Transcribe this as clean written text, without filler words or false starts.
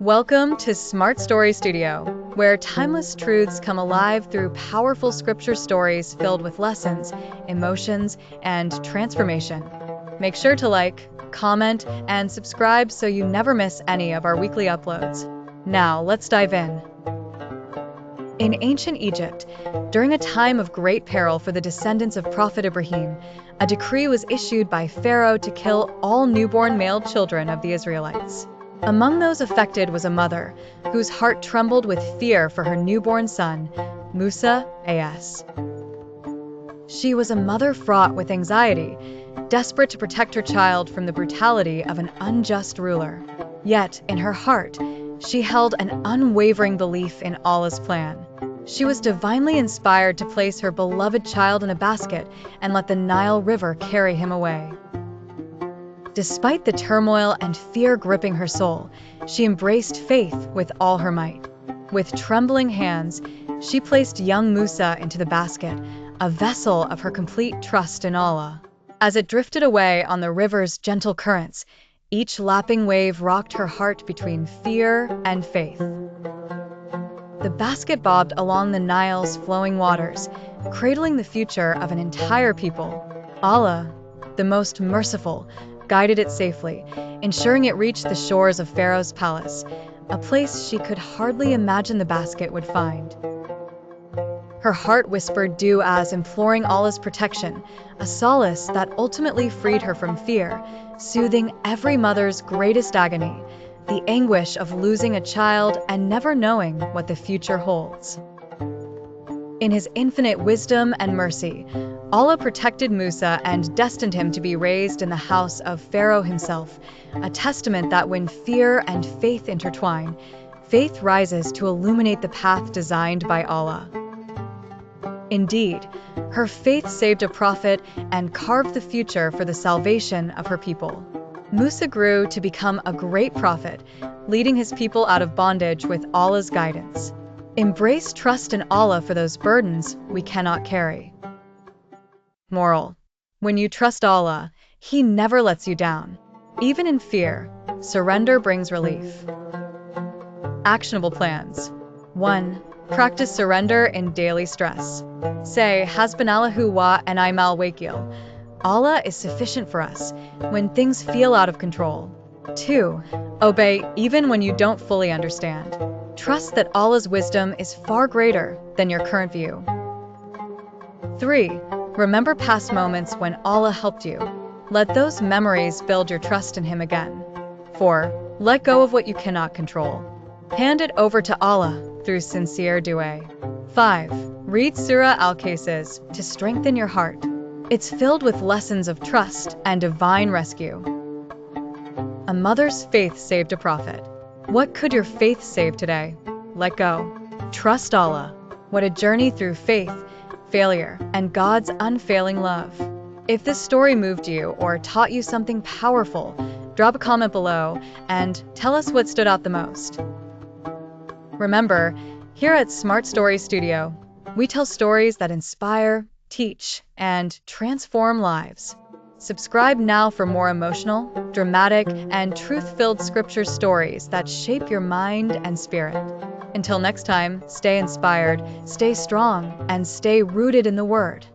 Welcome to Smart Story Studio, where timeless truths come alive through powerful scripture stories filled with lessons, emotions, and transformation. Make sure to like, comment, and subscribe so you never miss any of our weekly uploads. Now, let's dive in. In ancient Egypt, during a time of great peril for the descendants of Prophet Ibrahim, a decree was issued by Pharaoh to kill all newborn male children of the Israelites. Among those affected was a mother, whose heart trembled with fear for her newborn son, Musa a.s. She was a mother fraught with anxiety, desperate to protect her child from the brutality of an unjust ruler. Yet, in her heart, she held an unwavering belief in Allah's plan. She was divinely inspired to place her beloved child in a basket and let the Nile River carry him away. Despite the turmoil and fear gripping her soul, she embraced faith with all her might. With trembling hands, she placed young Musa into the basket, a vessel of her complete trust in Allah. As it drifted away on the river's gentle currents, each lapping wave rocked her heart between fear and faith. The basket bobbed along the Nile's flowing waters, cradling the future of an entire people. Allah, the most merciful, guided it safely, ensuring it reached the shores of Pharaoh's palace, a place she could hardly imagine the basket would find. Her heart whispered du'as, imploring Allah's protection, a solace that ultimately freed her from fear, soothing every mother's greatest agony, the anguish of losing a child and never knowing what the future holds. In His infinite wisdom and mercy, Allah protected Musa and destined him to be raised in the house of Pharaoh himself, a testament that when fear and faith intertwine, faith rises to illuminate the path designed by Allah. Indeed, her faith saved a prophet and carved the future for the salvation of her people. Musa grew to become a great prophet, leading his people out of bondage with Allah's guidance. Embrace trust in Allah for those burdens we cannot carry. Moral: when you trust Allah, He never lets you down. Even in fear, surrender brings relief. Actionable plans. 1. Practice surrender in daily stress. Say, Hasbunallahu wa ni'mal wakil. Allah is sufficient for us when things feel out of control. 2. Obey even when you don't fully understand. Trust that Allah's wisdom is far greater than your current view. 3. Remember past moments when Allah helped you. Let those memories build your trust in Him again. 4. Let go of what you cannot control. Hand it over to Allah through sincere dua. 5. Read Surah Al-Qasis to strengthen your heart. It's filled with lessons of trust and divine rescue. A mother's faith saved a prophet. What could your faith save today? Let go. Trust Allah. What a journey through faith, failure, and God's unfailing love. If this story moved you or taught you something powerful, drop a comment below and tell us what stood out the most. Remember, here at Smart Story Studio, we tell stories that inspire, teach, and transform lives. Subscribe now for more emotional, dramatic, and truth-filled scripture stories that shape your mind and spirit. Until next time, stay inspired, stay strong, and stay rooted in the Word.